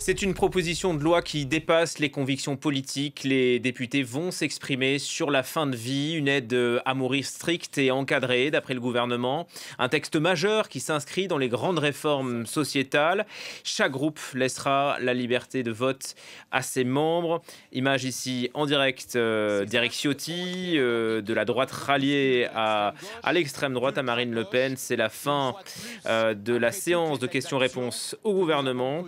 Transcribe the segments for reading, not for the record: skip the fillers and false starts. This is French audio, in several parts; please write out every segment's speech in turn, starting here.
C'est une proposition de loi qui dépasse les convictions politiques. Les députés vont s'exprimer sur la fin de vie, une aide à mourir stricte et encadrée d'après le gouvernement. Un texte majeur qui s'inscrit dans les grandes réformes sociétales. Chaque groupe laissera la liberté de vote à ses membres. Image ici en direct d'Éric Ciotti, de la droite ralliée à l'extrême droite, à Marine Le Pen. C'est la fin de la séance de questions-réponses au gouvernement.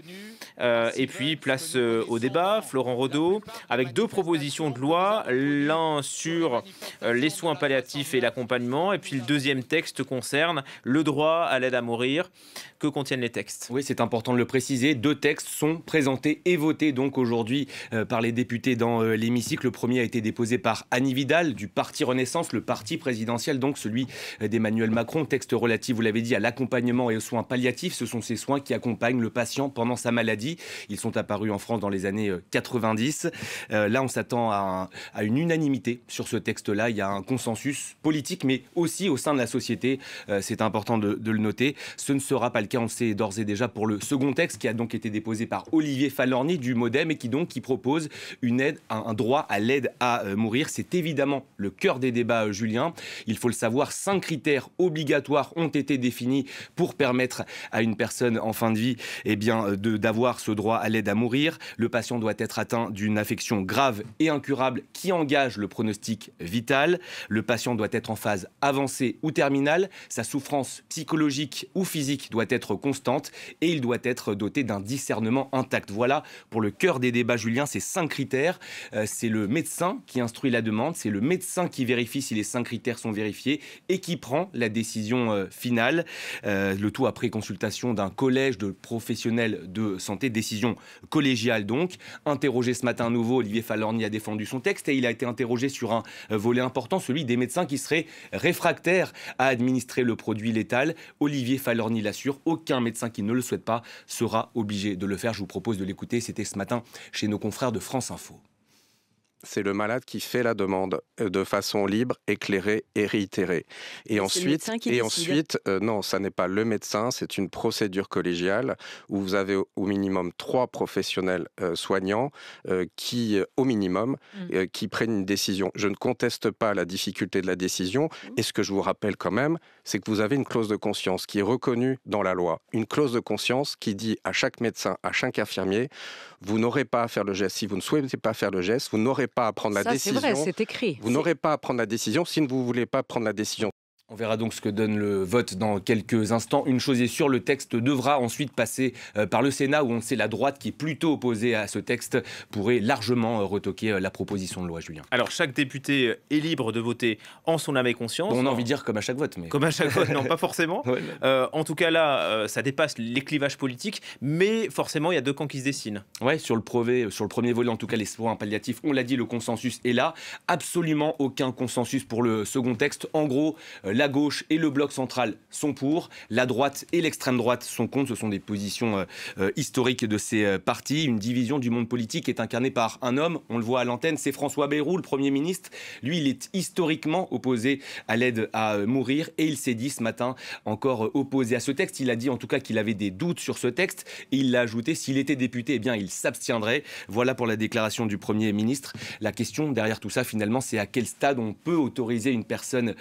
Et puis, place au débat, Florent Rodeau, avec deux propositions de loi, l'un sur les soins palliatifs et l'accompagnement, et puis le deuxième texte concerne le droit à l'aide à mourir. Que contiennent les textes? Oui, c'est important de le préciser. Deux textes sont présentés et votés donc aujourd'hui par les députés dans l'hémicycle. Le premier a été déposé par Annie Vidal du Parti Renaissance, le parti présidentiel, donc celui d'Emmanuel Macron. Texte relatif, vous l'avez dit, à l'accompagnement et aux soins palliatifs. Ce sont ces soins qui accompagnent le patient pendant sa maladie. Ils sont apparus en France dans les années 90. Là, on s'attend à une unanimité sur ce texte-là. Il y a un consensus politique, mais aussi au sein de la société. C'est important de le noter. Ce ne sera pas le cas, on le sait d'ores et déjà, pour le second texte qui a donc été déposé par Olivier Falorni du MoDem et qui propose une aide, un droit à l'aide à mourir. C'est évidemment le cœur des débats, Julien. Il faut le savoir, 5 critères obligatoires ont été définis pour permettre à une personne en fin de vie d'avoir ce droit à l'aide à mourir. Le patient doit être atteint d'une affection grave et incurable qui engage le pronostic vital. Le patient doit être en phase avancée ou terminale. Sa souffrance psychologique ou physique doit être constante et il doit être doté d'un discernement intact. Voilà pour le cœur des débats, Julien, ces 5 critères. C'est le médecin qui instruit la demande, c'est le médecin qui vérifie si les 5 critères sont vérifiés et qui prend la décision finale. Le tout après consultation d'un collège de professionnels de santé, décision collégiale donc. Interrogé ce matin à nouveau, Olivier Falorni a défendu son texte et il a été interrogé sur un volet important, celui des médecins qui seraient réfractaires à administrer le produit létal. Olivier Falorni l'assure, aucun médecin qui ne le souhaite pas sera obligé de le faire. Je vous propose de l'écouter, c'était ce matin chez nos confrères de France Info. C'est le malade qui fait la demande de façon libre, éclairée et réitérée. Et ensuite, non, ça n'est pas le médecin, c'est une procédure collégiale où vous avez au minimum 3 professionnels soignants qui, au minimum, qui prennent une décision. Je ne conteste pas la difficulté de la décision. Et ce que je vous rappelle quand même, c'est que vous avez une clause de conscience qui est reconnue dans la loi. Une clause de conscience qui dit à chaque médecin, à chaque infirmier, vous n'aurez pas à faire le geste. Si vous ne souhaitez pas faire le geste, vous n'aurez pas à prendre la décision. C'est vrai, c'est écrit. Vous n'aurez pas à prendre la décision si vous ne voulez pas prendre la décision. On verra donc ce que donne le vote dans quelques instants. Une chose est sûre, le texte devra ensuite passer par le Sénat où on sait la droite qui est plutôt opposée à ce texte pourrait largement retoquer la proposition de loi, Julien. Alors chaque député est libre de voter en son âme et conscience. Bon, on a envie de dire comme à chaque vote. Mais... Comme à chaque vote, non pas forcément. Ouais, en tout cas là, ça dépasse les clivages politiques, mais forcément il y a deux camps qui se dessinent. Ouais, sur le premier volet, en tout cas les soins palliatifs, on l'a dit, le consensus est là. Absolument aucun consensus pour le second texte. En gros, la gauche et le bloc central sont pour, la droite et l'extrême droite sont contre. Ce sont des positions historiques de ces partis. Une division du monde politique est incarnée par un homme, on le voit à l'antenne, c'est François Bayrou, le Premier ministre. Lui, il est historiquement opposé à l'aide à mourir et il s'est dit ce matin encore opposé à ce texte. Il a dit en tout cas qu'il avait des doutes sur ce texte et il l'a ajouté, s'il était député, eh bien il s'abstiendrait. Voilà pour la déclaration du Premier ministre. La question derrière tout ça, finalement, c'est à quel stade on peut autoriser une personne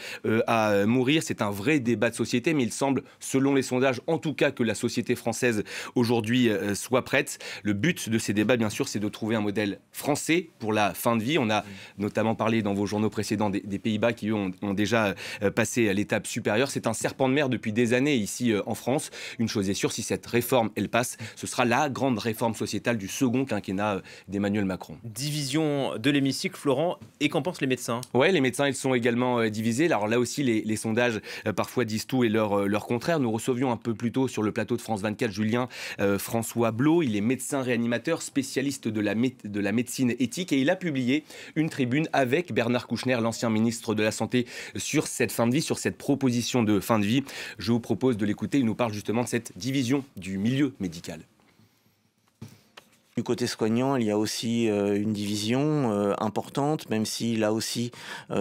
à mourir. C'est un vrai débat de société, mais il semble, selon les sondages, en tout cas, que la société française aujourd'hui soit prête. Le but de ces débats, bien sûr, c'est de trouver un modèle français pour la fin de vie. On a notamment parlé dans vos journaux précédents des Pays-Bas qui, eux, ont déjà passé à l'étape supérieure. C'est un serpent de mer depuis des années ici en France. Une chose est sûre, si cette réforme, elle passe, ce sera la grande réforme sociétale du second quinquennat d'Emmanuel Macron. Division de l'hémicycle, Florent, et qu'en pensent les médecins? Ouais, les médecins, ils sont également divisés. Alors là aussi, les sondages parfois disent tout et leur contraire. Nous recevions un peu plus tôt sur le plateau de France 24, Julien, François Blot. Il est médecin réanimateur, spécialiste de la médecine éthique et il a publié une tribune avec Bernard Kouchner, l'ancien ministre de la Santé, sur cette fin de vie, sur cette proposition de fin de vie. Je vous propose de l'écouter. Il nous parle justement de cette division du milieu médical. Du côté soignant, il y a aussi une division importante, même si là aussi,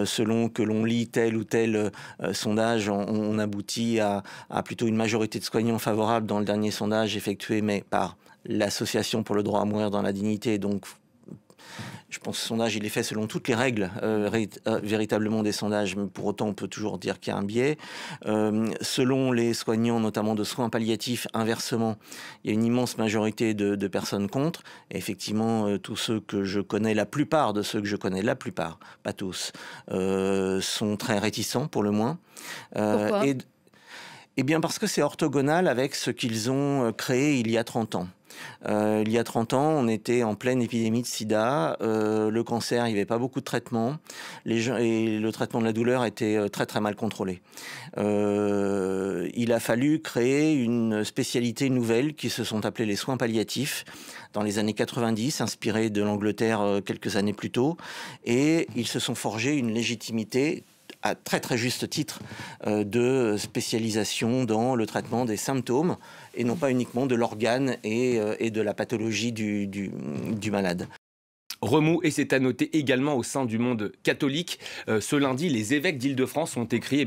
selon que l'on lit tel ou tel sondage, on aboutit à plutôt une majorité de soignants favorables dans le dernier sondage effectué mais par l'Association pour le droit à mourir dans la dignité. Donc, je pense que ce sondage, il est fait selon toutes les règles véritablement des sondages, mais pour autant, on peut toujours dire qu'il y a un biais. Selon les soignants, notamment de soins palliatifs, inversement, il y a une immense majorité de personnes contre. Et effectivement, tous ceux que je connais, la plupart de ceux que je connais, la plupart, pas tous, sont très réticents pour le moins. Pourquoi ? Eh bien parce que c'est orthogonal avec ce qu'ils ont créé il y a 30 ans. Il y a 30 ans, on était en pleine épidémie de sida, le cancer, il n'y avait pas beaucoup de traitements, et le traitement de la douleur était très très mal contrôlé. Il a fallu créer une spécialité nouvelle qui se sont appelées les soins palliatifs dans les années 90, inspirés de l'Angleterre quelques années plus tôt, et ils se sont forgés une légitimité à très très juste titre de spécialisation dans le traitement des symptômes et non pas uniquement de l'organe et de la pathologie du malade. Remous, et c'est à noter également au sein du monde catholique. Ce lundi, les évêques d'Île-de-France ont écrit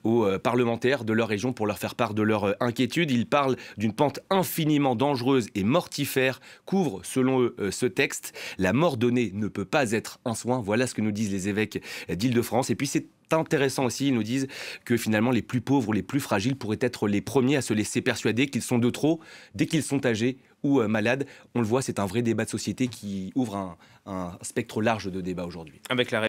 aux parlementaires de leur région pour leur faire part de leur inquiétude. Ils parlent d'une pente infiniment dangereuse et mortifère qu'ouvre, selon eux, ce texte. La mort donnée ne peut pas être un soin. Voilà ce que nous disent les évêques d'Île-de-France. Et puis c'est intéressant aussi, ils nous disent que finalement les plus pauvres ou les plus fragiles pourraient être les premiers à se laisser persuader qu'ils sont de trop dès qu'ils sont âgés ou malades. On le voit, c'est un vrai débat de société qui ouvre un spectre large de débat aujourd'hui. Avec la